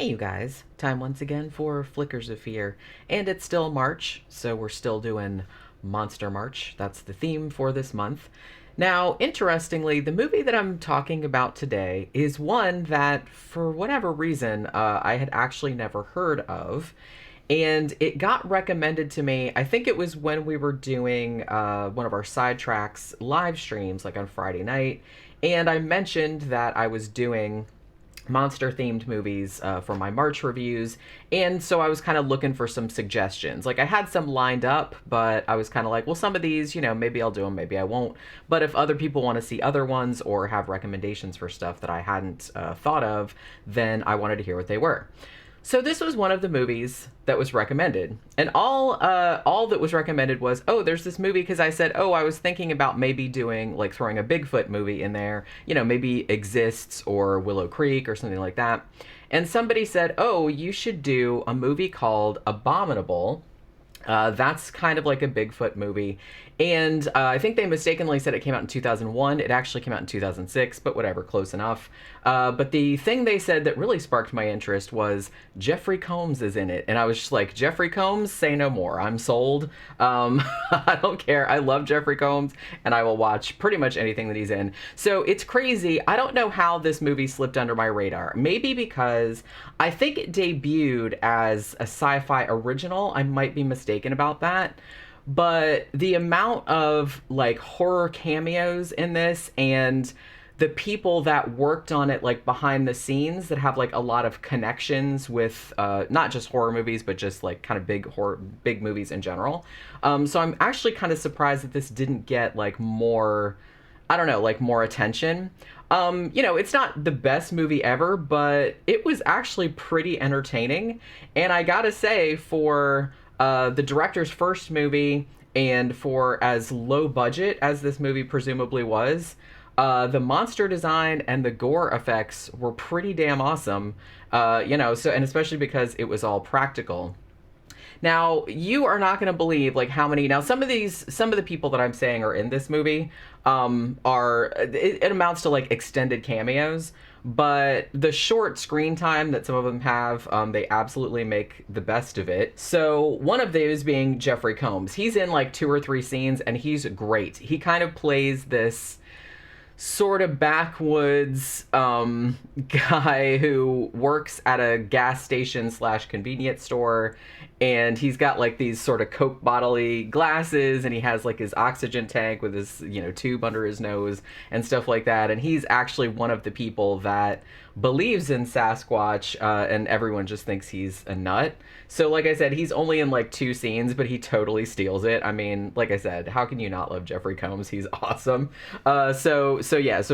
Hey you guys, time once again for Flickers of Fear. And it's still March, so we're still doing Monster March. That's the theme for this month. Now, interestingly, the movie that I'm talking about today is one that, for whatever reason, I had actually never heard of. And it got recommended to me, I think it was when we were doing one of our sidetracks live streams, like on Friday night. And I mentioned that I was doing monster themed movies for my March reviews, and so I was kind of looking for some suggestions. Like, I had some lined up, but I was kind of like, well, some of these, maybe I'll do them, maybe I won't. But if other people want to see other ones or have recommendations for stuff that I hadn't thought of, then I wanted to hear what they were. So this was one of the movies that was recommended, and all that was recommended was, oh, there's this movie, because I said, oh, I was thinking about maybe doing, like, throwing a Bigfoot movie in there, maybe Exists or Willow Creek or something like that. And somebody said, oh, you should do a movie called Abominable. That's kind of like a Bigfoot movie. And I think they mistakenly said it came out in 2001. It actually came out in 2006, but whatever, close enough. But the thing they said that really sparked my interest was Jeffrey Combs is in it. And I was just like, Jeffrey Combs, say no more. I'm sold. I don't care. I love Jeffrey Combs, and I will watch pretty much anything that he's in. So it's crazy. I don't know how this movie slipped under my radar. Maybe because I think it debuted as a sci-fi original. I might be mistaken about that. But the amount of, like, horror cameos in this, and the people that worked on it, like, behind the scenes, that have, like, a lot of connections with not just horror movies, but just, like, kind of big movies in general. So I'm actually kind of surprised that this didn't get, like, more, I don't know, like, more attention. It's not the best movie ever, but it was actually pretty entertaining. And I gotta say, for the director's first movie, and for as low budget as this movie presumably was, the monster design and the gore effects were pretty damn awesome. So, and especially because it was all practical. Now, you are not going to believe, like, how many. Now, some of the people that I'm saying are in this movie it amounts to, like, extended cameos. But the short screen time that some of them have, they absolutely make the best of it. So one of those being Jeffrey Combs. He's in, like, 2 or 3 scenes, and he's great. He kind of plays this sort of backwoods guy who works at a gas station / convenience store, and he's got, like, these sort of Coke bottle-y glasses, and he has, like, his oxygen tank with his, tube under his nose and stuff like that. And he's actually one of the people that believes in Sasquatch, and everyone just thinks he's a nut. So, like I said, he's only in, like, 2 scenes, but he totally steals it. I mean, like I said, how can you not love Jeffrey Combs? He's awesome. So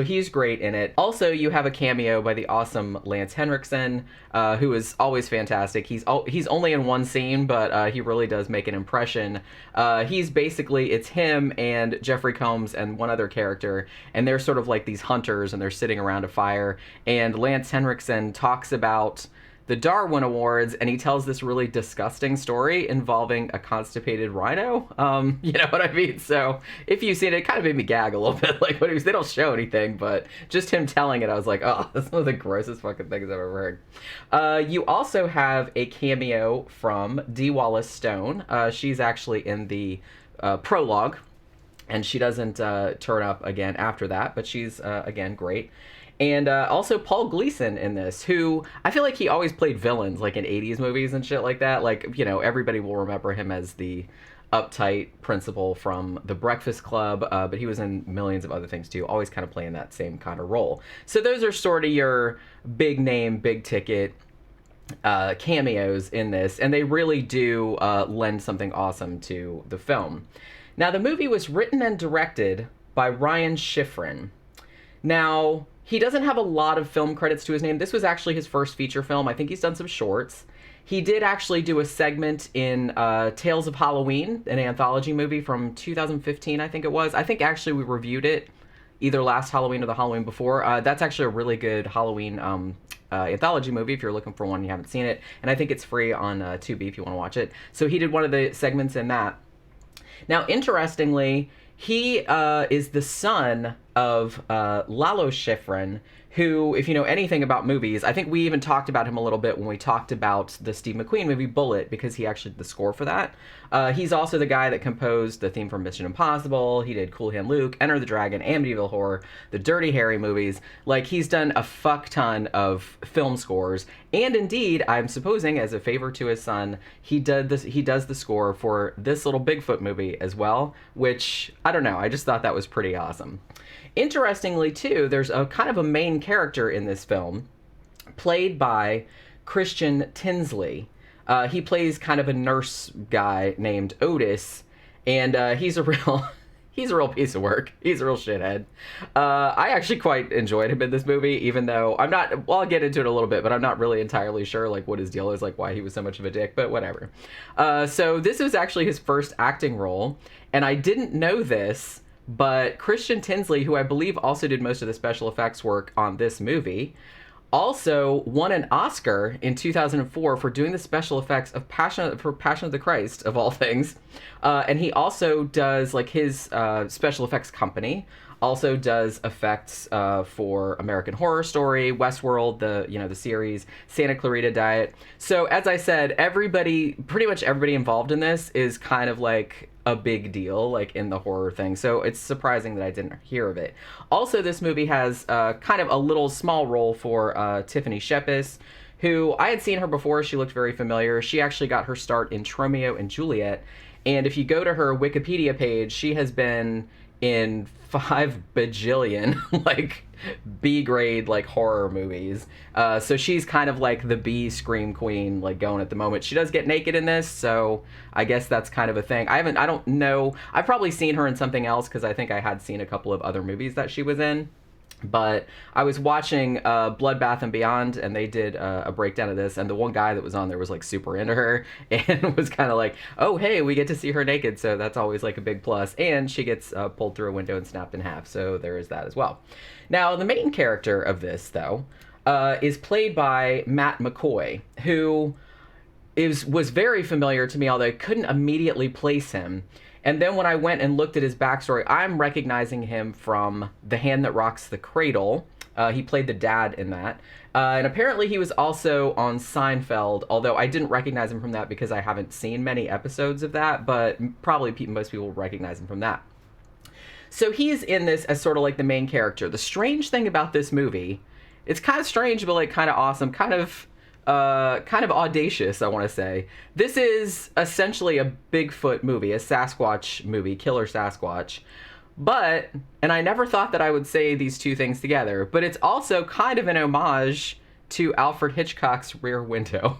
he's great in it. Also, you have a cameo by the awesome Lance Henriksen, who is always fantastic. He's only in 1 scene, but he really does make an impression. It's him and Jeffrey Combs and one other character, and they're sort of like these hunters, and they're sitting around a fire, and Lance Henriksen talks about the Darwin Awards, and he tells this really disgusting story involving a constipated rhino. You know what I mean? So if you've seen it, it kind of made me gag a little bit. Like, they don't show anything, but just him telling it, I was like, oh, that's one of the grossest fucking things I've ever heard. You also have a cameo from Dee Wallace Stone. She's actually in the prologue, and she doesn't turn up again after that, but she's, again, great. And also Paul Gleason in this, who I feel like he always played villains, like, in 80s movies and shit like that. Like, everybody will remember him as the uptight principal from The Breakfast Club, but he was in millions of other things too, always kind of playing that same kind of role. So those are sort of your big name, big ticket cameos in this, and they really do lend something awesome to the film. Now, the movie was written and directed by Ryan Schifrin. Now, he doesn't have a lot of film credits to his name. This was actually his first feature film. I think he's done some shorts. He did actually do a segment in Tales of Halloween, an anthology movie from 2015, I think it was. I think actually we reviewed it either last Halloween or the Halloween before. That's actually a really good Halloween anthology movie if you're looking for one and you haven't seen it. And I think it's free on Tubi if you want to watch it. So he did one of the segments in that. Now, interestingly, he is the son of Lalo Schifrin, who, if you know anything about movies, I think we even talked about him a little bit when we talked about the Steve McQueen movie Bullet, because he actually did the score for that. He's also the guy that composed the theme for Mission Impossible. He did Cool Hand Luke, Enter the Dragon, Amityville Horror, the Dirty Harry movies. Like, he's done a fuck ton of film scores. And indeed, I'm supposing, as a favor to his son, he does the score for this little Bigfoot movie as well, which, I don't know, I just thought that was pretty awesome. Interestingly, too, there's a kind of a main character in this film, played by Christian Tinsley. He plays kind of a nurse guy named Otis, and he's a real piece of work. He's a real shithead. I actually quite enjoyed him in this movie, even though I'll get into it a little bit, but I'm not really entirely sure, like, what his deal is, like, why he was so much of a dick, but whatever. So this was actually his first acting role, and I didn't know this, but Christian Tinsley, who I believe also did most of the special effects work on this movie, also won an Oscar in 2004 for doing the special effects of Passion of the Christ, of all things. And he also does, like, his special effects company also does effects for American Horror Story, Westworld, the series, Santa Clarita Diet. So as I said, pretty much everybody involved in this is kind of like a big deal, like, in the horror thing. So it's surprising that I didn't hear of it. Also, this movie has kind of a little small role for Tiffany Shepis, who I had seen her before. She looked very familiar. She actually got her start in Romeo and Juliet. And if you go to her Wikipedia page, she has been in 5 bajillion, like, B-grade, like, horror movies. So she's kind of like the B scream queen, like, going at the moment. She does get naked in this, so I guess that's kind of a thing. I don't know. I've probably seen her in something else, because I think I had seen a couple of other movies that she was in. But I was watching Bloodbath and Beyond, and they did a breakdown of this, and the one guy that was on there was, like, super into her, and was kind of like, oh, hey, we get to see her naked, so that's always, like, a big plus. And she gets pulled through a window and snapped in half, so there is that as well. Now, the main character of this, though, is played by Matt McCoy, who was very familiar to me, although I couldn't immediately place him. And then when I went and looked at his backstory, I'm recognizing him from The Hand That Rocks the Cradle. He played the dad in that. And apparently he was also on Seinfeld, although I didn't recognize him from that because I haven't seen many episodes of that, but probably most people recognize him from that. So he's in this as sort of like the main character. The strange thing about this movie, it's kind of strange, but, like, kind of awesome, kind of audacious, I want to say. This is essentially a Bigfoot movie, a Sasquatch movie, Killer Sasquatch. But, and I never thought that I would say these two things together, but it's also kind of an homage to Alfred Hitchcock's Rear Window.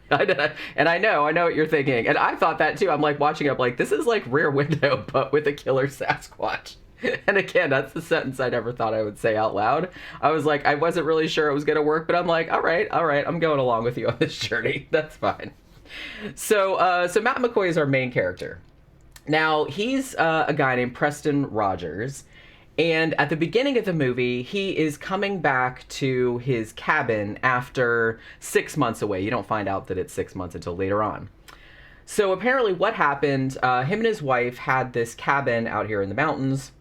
And I know what you're thinking. And I thought that too. I'm like watching it, I'm like, this is like Rear Window, but with a killer Sasquatch. And again, that's the sentence I never thought I would say out loud. I was like, I wasn't really sure it was going to work, but I'm like, all right, I'm going along with you on this journey. That's fine. So Matt McCoy is our main character. Now, he's a guy named Preston Rogers. And at the beginning of the movie, he is coming back to his cabin after 6 months away. You don't find out that it's 6 months until later on. So apparently what happened, him and his wife had this cabin out here in the mountains.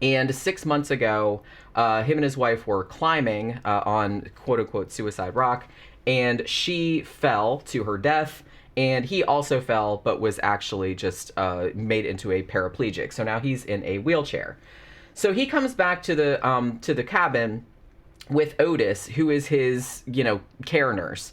And 6 months ago, him and his wife were climbing on quote-unquote Suicide Rock, and she fell to her death, and he also fell, but was actually just made into a paraplegic. So now he's in a wheelchair. So he comes back to the cabin with Otis, who is his, care nurse.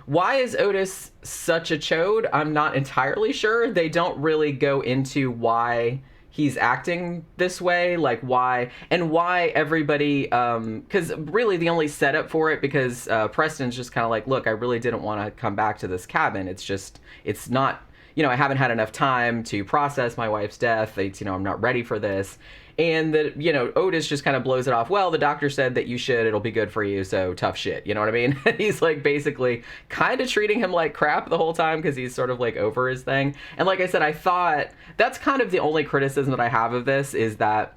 Why is Otis such a chode? I'm not entirely sure. They don't really go into why he's acting this way, like why everybody, because really the only setup for it, because Preston's just kind of like, look, I really didn't want to come back to this cabin. It's not, I haven't had enough time to process my wife's death. I'm not ready for this. And Otis just kind of blows it off. Well, the doctor said that you should, it'll be good for you, so tough shit. You know what I mean? He's like basically kind of treating him like crap the whole time because he's sort of like over his thing. And like I said, I thought that's kind of the only criticism that I have of this, is that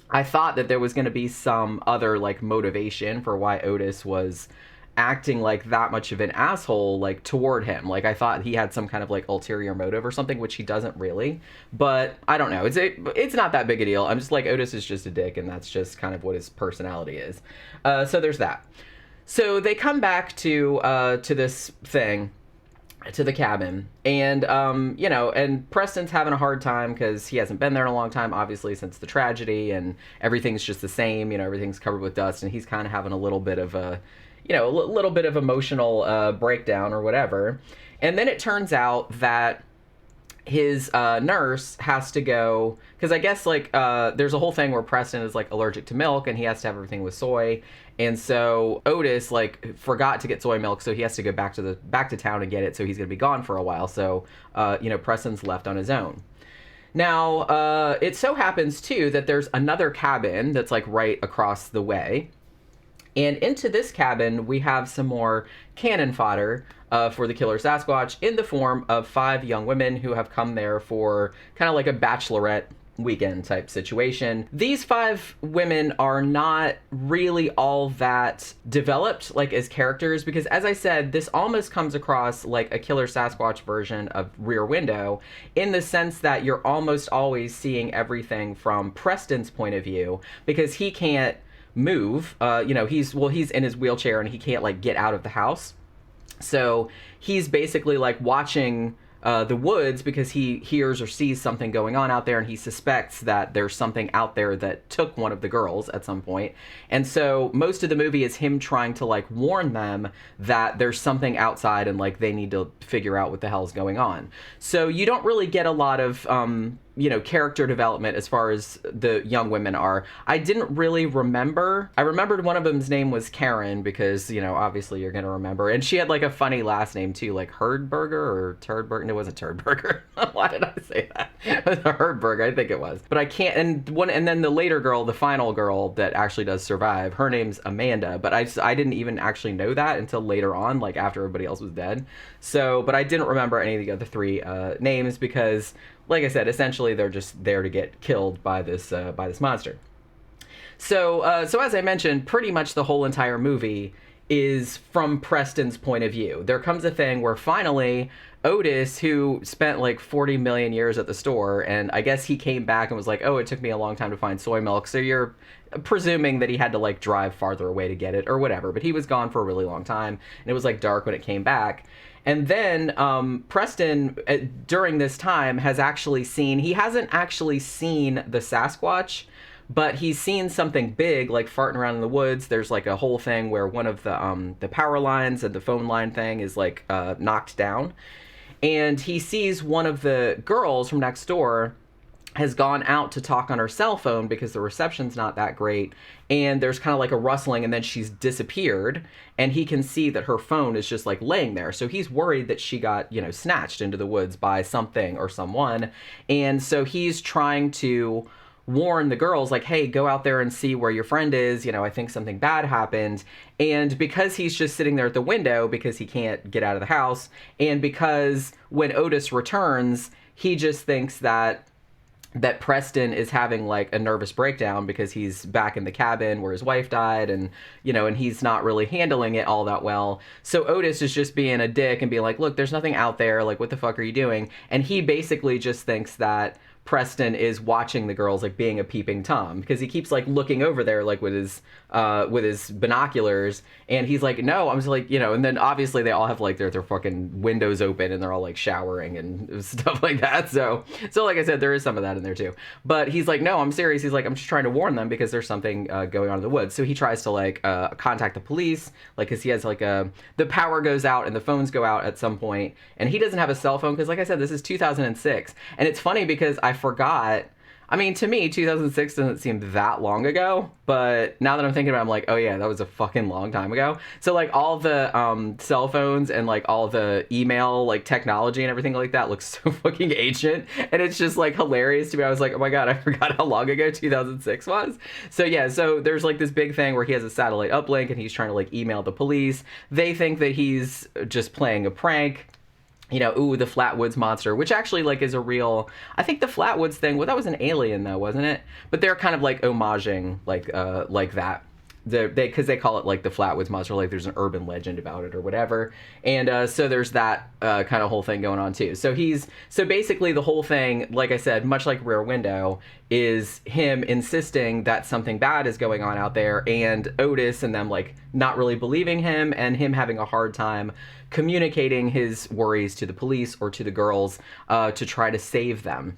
I thought that there was going to be some other like motivation for why Otis was acting like that much of an asshole like toward him. Like I thought he had some kind of like ulterior motive or something, which he doesn't really. But I don't know. It's not that big a deal. I'm just like, Otis is just a dick, and that's just kind of what his personality is. So there's that. So they come back to this thing, to the cabin, and and Preston's having a hard time because he hasn't been there in a long time, obviously, since the tragedy, and everything's just the same. Everything's covered with dust, and he's kind of having a little bit of a little bit of emotional breakdown or whatever. And then it turns out that his nurse has to go, because I guess like there's a whole thing where Preston is like allergic to milk, and he has to have everything with soy. And so Otis like forgot to get soy milk, so he has to go back to town and get it. So he's gonna be gone for a while. So Preston's left on his own. Now it so happens too that there's another cabin that's like right across the way, and into this cabin we have some more cannon fodder for the killer Sasquatch in the form of 5 young women who have come there for kind of like a bachelorette weekend type situation. These 5 women are not really all that developed like as characters, because as I said, this almost comes across like a killer Sasquatch version of Rear Window, in the sense that you're almost always seeing everything from Preston's point of view, because he can't move. He's in his wheelchair and he can't like get out of the house. So he's basically like watching the woods because he hears or sees something going on out there, and he suspects that there's something out there that took one of the girls at some point. And so most of the movie is him trying to like warn them that there's something outside and like they need to figure out what the hell's going on. So you don't really get a lot of character development as far as the young women are. I didn't really remember. I remembered one of them's name was Karen because, obviously you're going to remember. And she had like a funny last name too, like Herdberger or Turdberger. No, it wasn't Turdberger. Why did I say that? It was a Herdberger, I think it was. But I can't, and then the later girl, the final girl that actually does survive, her name's Amanda, but I didn't even actually know that until later on, like after everybody else was dead. So, but I didn't remember any of the other 3 names because, like I said, essentially they're just there to get killed by this monster. So as I mentioned, pretty much the whole entire movie is from Preston's point of view. There comes a thing where finally Otis, who spent like 40 million years at the store, and I guess he came back and was like, oh, it took me a long time to find soy milk. So you're presuming that he had to like drive farther away to get it or whatever. But he was gone for a really long time, and it was like dark when it came back. And then Preston, during this time, he hasn't actually seen the Sasquatch, but he's seen something big, like farting around in the woods. There's like a whole thing where one of the power lines and the phone line thing is like knocked down. And he sees one of the girls from next door has gone out to talk on her cell phone because the reception's not that great, and there's kind of like a rustling, and then she's disappeared, and he can see that her phone is just like laying there. So he's worried that she got, snatched into the woods by something or someone, and so he's trying to warn the girls, like, hey, go out there and see where your friend is, I think something bad happened. And because he's just sitting there at the window because he can't get out of the house, and because when Otis returns, he just thinks that Preston is having like a nervous breakdown because he's back in the cabin where his wife died, and and he's not really handling it all that well. So Otis is just being a dick and being like, look, there's nothing out there, like what the fuck are you doing? And he basically just thinks that Preston is watching the girls, like being a peeping Tom, because he keeps like looking over there like with his binoculars, and he's like, no, I'm just like, and then obviously they all have like their fucking windows open and they're all like showering and stuff like that. So like I said, there is some of that in there too. But he's like, no, I'm serious. He's like, I'm just trying to warn them because there's something going on in the woods. So he tries to like contact the police, like, because he has like the power goes out and the phones go out at some point, and he doesn't have a cell phone because, like I said, this is 2006, and it's funny because I forgot. I mean, to me, 2006 doesn't seem that long ago, but now that I'm thinking about it, I'm like, oh yeah, that was a fucking long time ago. So like all the cell phones and like all the email like technology and everything like that looks so fucking ancient, and it's just like hilarious to me. I was like, oh my god, I forgot how long ago 2006 was. So yeah, so there's like this big thing where he has a satellite uplink and he's trying to like email the police. They think that he's just playing a prank. Ooh, the Flatwoods monster, which actually, like, is a real... I think the Flatwoods thing, well, that was an alien, though, wasn't it? But they're kind of, like, homaging, like that. because they call it like the Flatwoods Monster, like there's an urban legend about it or whatever, and so there's that kind of whole thing going on too. So basically the whole thing, like I said, much like Rear Window, is him insisting that something bad is going on out there, and Otis and them like not really believing him, and him having a hard time communicating his worries to the police or to the girls to try to save them.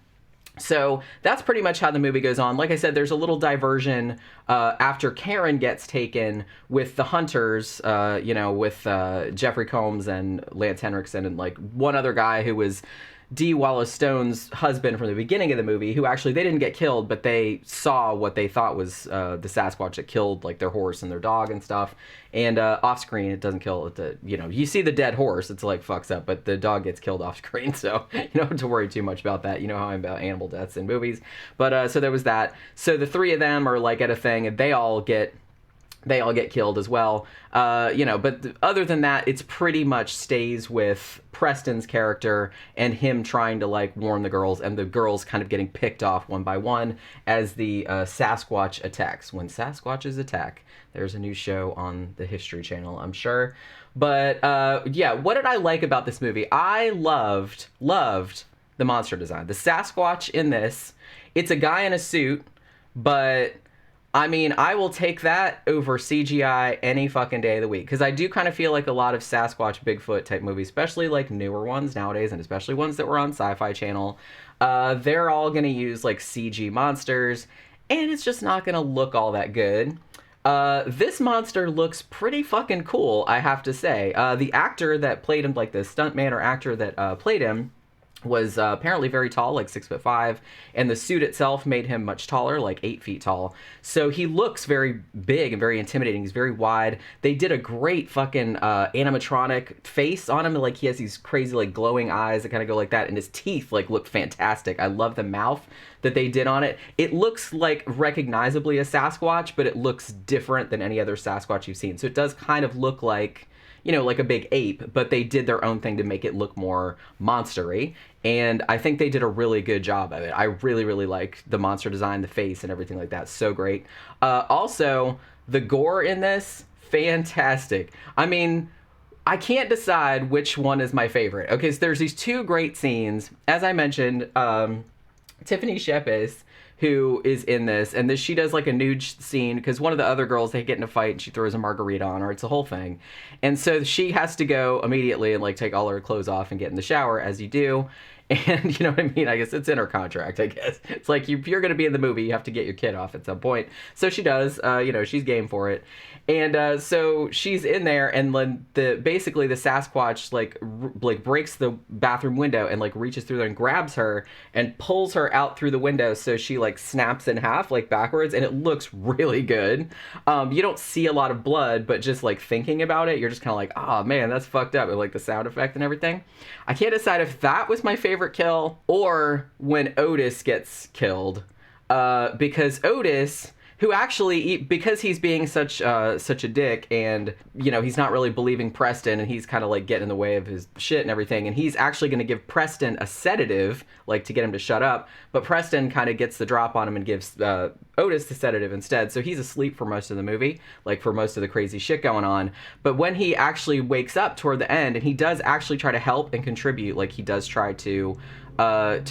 So that's pretty much how the movie goes on. Like I said, there's a little diversion after Karen gets taken with the hunters, with Jeffrey Combs and Lance Henriksen and like one other guy who was Dee Wallace Stone's husband from the beginning of the movie, who actually, they didn't get killed, but they saw what they thought was the Sasquatch that killed like their horse and their dog and stuff. And off screen, it doesn't kill it. You see the dead horse, it's like fucks up, but the dog gets killed off screen, so you don't have to worry too much about that. You know how I'm about animal deaths in movies. But so there was that. So the three of them are like at a thing, and they all get killed as well. But other than that, it's pretty much stays with Preston's character and him trying to like warn the girls, and the girls kind of getting picked off one by one as the Sasquatch attacks. When Sasquatches attack, there's a new show on the History Channel, I'm sure. But what did I like about this movie? I loved the monster design. The Sasquatch in this, it's a guy in a suit, but I mean, I will take that over CGI any fucking day of the week, because I do kind of feel like a lot of Sasquatch, Bigfoot type movies, especially like newer ones nowadays, and especially ones that were on Sci-Fi Channel, they're all going to use like CG monsters, and it's just not going to look all that good. This monster looks pretty fucking cool, I have to say. The actor that played him, like the stuntman or actor that played him, was apparently very tall, like 6'5", and the suit itself made him much taller, like 8 feet tall. So he looks very big and very intimidating. He's very wide. They did a great fucking animatronic face on him. Like he has these crazy like glowing eyes that kind of go like that, and his teeth like look fantastic. I love the mouth that they did on it. It looks like recognizably a Sasquatch, but it looks different than any other Sasquatch you've seen. So it does kind of look like, like a big ape, but they did their own thing to make it look more monster-y. And I think they did a really good job of it. I really, really like the monster design, the face, and everything like that. So great. Also, the gore in this, fantastic. I mean, I can't decide which one is my favorite. Okay, so there's these two great scenes. As I mentioned, Tiffany Shepis, who is in this, and she does like a nude scene because one of the other girls, they get in a fight and she throws a margarita on her. It's a whole thing. And so she has to go immediately and like take all her clothes off and get in the shower, as you do. And you know what I mean? I guess it's in her contract, I guess. It's like, if you're going to be in the movie, you have to get your kid off at some point. So she does, she's game for it. And so she's in there, and then basically the Sasquatch like breaks the bathroom window and like reaches through there and grabs her and pulls her out through the window, so she like snaps in half like backwards, and it looks really good. You don't see a lot of blood, but just like thinking about it, you're just kind of like, oh man, that's fucked up, and like the sound effect and everything. I can't decide if that was my favorite kill or when Otis gets killed, because Otis, who actually, because he's being such a dick, and he's not really believing Preston, and he's kind of like getting in the way of his shit and everything, and he's actually going to give Preston a sedative, like to get him to shut up, but Preston kind of gets the drop on him and gives Otis the sedative instead, so he's asleep for most of the movie, like for most of the crazy shit going on. But when he actually wakes up toward the end, and he does actually try to help and contribute, like he does try to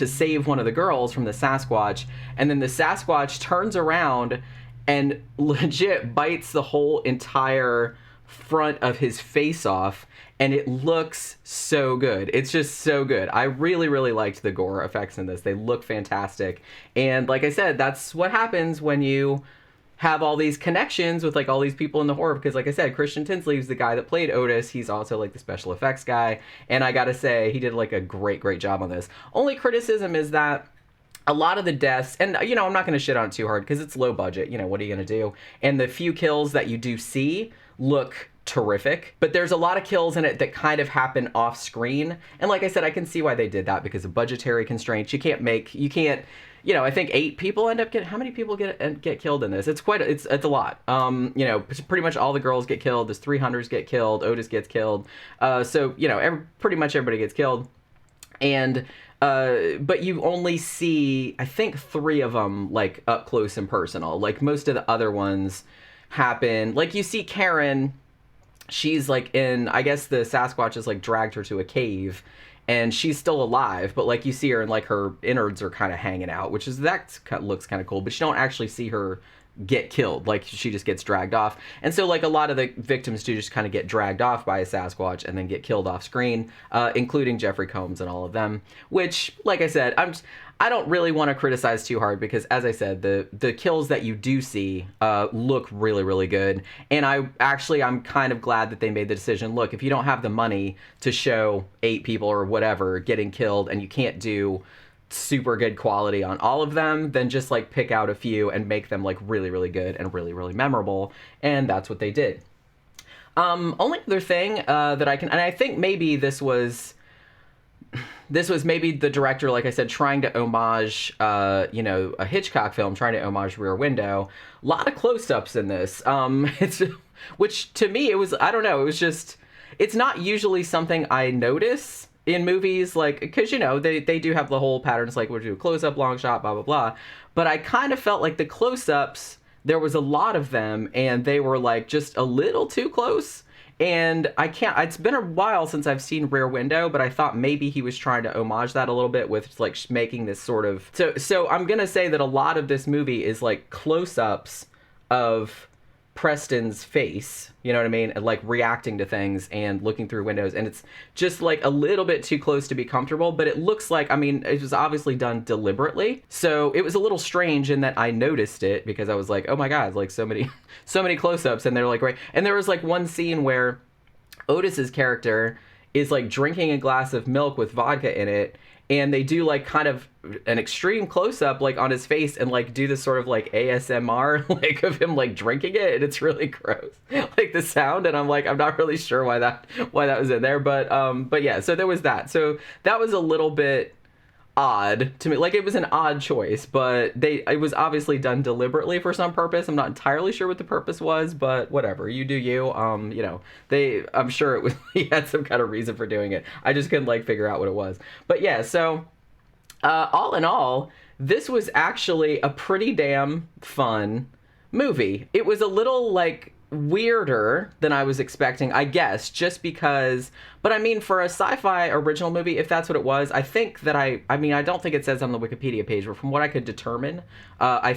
save one of the girls from the Sasquatch, and then the Sasquatch turns around and legit bites the whole entire front of his face off, and it looks so good. It's just so good. I really, really liked the gore effects in this. They look fantastic. And like I said, that's what happens when you have all these connections with like all these people in the horror, because like I said, Christian Tinsley's the guy that played Otis. He's also like the special effects guy, and I gotta say, he did like a great job on this. Only criticism is that a lot of the deaths, and I'm not going to shit on it too hard because it's low budget, what are you going to do? And the few kills that you do see look terrific, but there's a lot of kills in it that kind of happen off screen. And like I said, I can see why they did that because of budgetary constraints. You can't, I think 8 people end up how many people get killed in this? It's a lot. Pretty much all the girls get killed. There's 3 hunters get killed. Otis gets killed. Pretty much everybody gets killed. And but you only see, I think, 3 of them like up close and personal. Like most of the other ones, happen. Like, you see Karen, she's like in, I guess the Sasquatch has like dragged her to a cave, and she's still alive, but like you see her and like her innards are kind of hanging out, which is, that looks kind of cool, but you don't actually see her get killed. Like, she just gets dragged off. And so like a lot of the victims do just kind of get dragged off by a Sasquatch and then get killed off screen, including Jeffrey Combs and all of them, which, like I said, I don't really want to criticize too hard, because as I said, the kills that you do see look really, really good. And I'm kind of glad that they made the decision, look, if you don't have the money to show 8 people or whatever getting killed, and you can't do super good quality on all of them, then just like pick out a few and make them like really, really good and really, really memorable. And that's what they did. Only other thing that I can, and I think maybe this was maybe the director, like I said, trying to homage, a Hitchcock film, trying to homage Rear Window. A lot of close-ups in this. Which to me, it was, I don't know, it was just, it's not usually something I notice in movies, like, because, they do have the whole patterns, like, we'll do a close-up, long shot, blah, blah, blah. But I kind of felt like the close-ups, there was a lot of them, and they were, like, just a little too close. And it's been a while since I've seen Rear Window, but I thought maybe he was trying to homage that a little bit with, like, making this sort of... So I'm going to say that a lot of this movie is, like, close-ups of Preston's face, you know what I mean, and like reacting to things and looking through windows, and it's just like a little bit too close to be comfortable, but it looks like, I mean, it was obviously done deliberately, so it was a little strange in that I noticed it, because I was like, oh my god, like so many close-ups, and they're like, right, and there was like one scene where Otis's character is like drinking a glass of milk with vodka in it, and they do like kind of an extreme close-up like on his face, and like do this sort of like ASMR like of him like drinking it, and it's really gross, like the sound, and I'm like, I'm not really sure why that was in there, but yeah, so there was that. So that was a little bit odd to me. Like, it was an odd choice, but it was obviously done deliberately for some purpose. I'm not entirely sure what the purpose was, but whatever, you do you. I'm sure it was he had some kind of reason for doing it. I just couldn't like figure out what it was. But yeah, so all in all, this was actually a pretty damn fun movie. It was a little like weirder than I was expecting, I guess, just because, but I mean, for a sci-fi original movie, if that's what it was, I think that I don't think it says on the Wikipedia page, but from what I could determine, I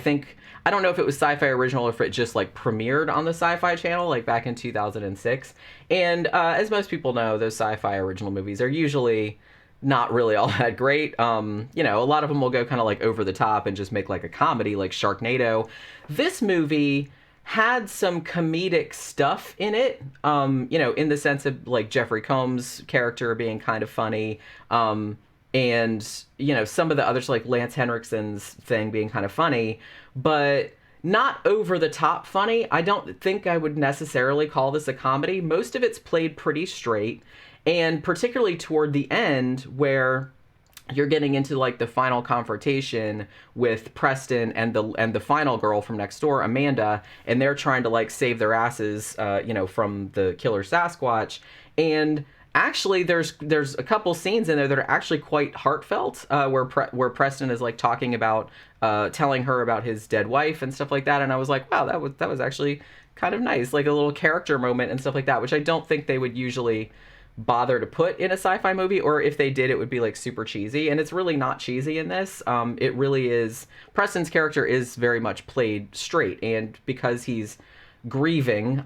don't know if it was sci-fi original or if it just like premiered on the Sci-Fi Channel like back in 2006. And as most people know, those sci-fi original movies are usually not really all that great. A lot of them will go kind of like over the top and just make like a comedy, like Sharknado. This movie had some comedic stuff in it, in the sense of like Jeffrey Combs' character being kind of funny, and some of the others, like Lance Henriksen's thing being kind of funny, but not over the top funny. I don't think I would necessarily call this a comedy. Most of it's played pretty straight, and particularly toward the end, where you're getting into like the final confrontation with Preston and the final girl from next door, Amanda, and they're trying to like save their asses, from the killer Sasquatch. And actually, there's a couple scenes in there that are actually quite heartfelt, where Preston is like talking about, telling her about his dead wife and stuff like that. And I was like, wow, that was actually kind of nice, like a little character moment and stuff like that, which I don't think they would usually bother to put in a sci-fi movie, or if they did, it would be like super cheesy, and it's really not cheesy in this. It really is. Preston's character is very much played straight, and because he's grieving,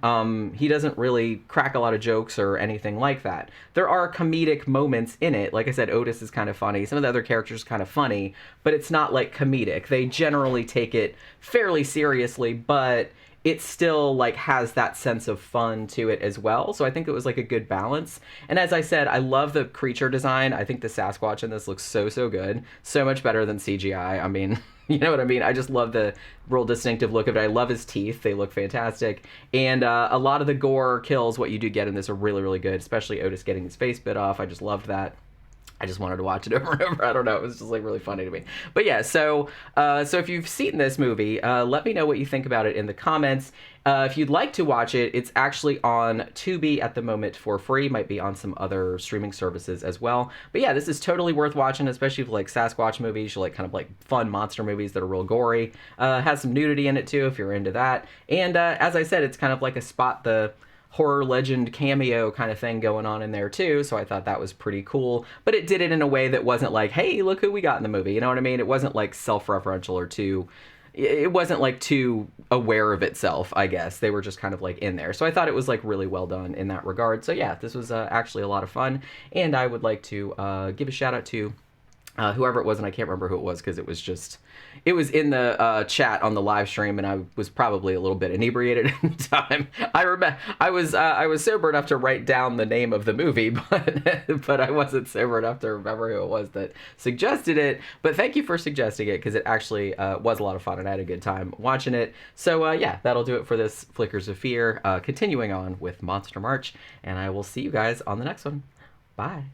he doesn't really crack a lot of jokes or anything like that. There are comedic moments in it. Like I said, Otis is kind of funny. Some of the other characters are kind of funny, but it's not like comedic. They generally take it fairly seriously, but it still like has that sense of fun to it as well. So I think it was like a good balance. And as I said, I love the creature design. I think the Sasquatch in this looks so good. So much better than CGI. I mean, you know what I mean? I just love the real distinctive look of it. I love his teeth. They look fantastic. And a lot of the gore kills, what you do get in this, are really, really good, especially Otis getting his face bit off. I just loved that. I just wanted to watch it over and over. I don't know. It was just like really funny to me. But yeah, so if you've seen this movie, let me know what you think about it in the comments. If you'd like to watch it, it's actually on Tubi at the moment for free. Might be on some other streaming services as well. But yeah, this is totally worth watching, especially if you like Sasquatch movies. You like kind of like fun monster movies that are real gory. Has some nudity in it too if you're into that. And as I said, it's kind of like a spot the horror legend cameo kind of thing going on in there too, so I thought that was pretty cool. But it did it in a way that wasn't like, hey, look who we got in the movie, you know what I mean? It wasn't like self-referential or it wasn't like too aware of itself, I guess. They were just kind of like in there. So I thought it was like really well done in that regard. So yeah, this was actually a lot of fun, and I would like to give a shout out to whoever it was, and I can't remember who it was because it was in the chat on the live stream, and I was probably a little bit inebriated at the time. I remember I was sober enough to write down the name of the movie, but I wasn't sober enough to remember who it was that suggested it. But thank you for suggesting it, because it actually was a lot of fun, and I had a good time watching it. So yeah, that'll do it for this Flickers of Fear. Continuing on with Monster March, and I will see you guys on the next one. Bye.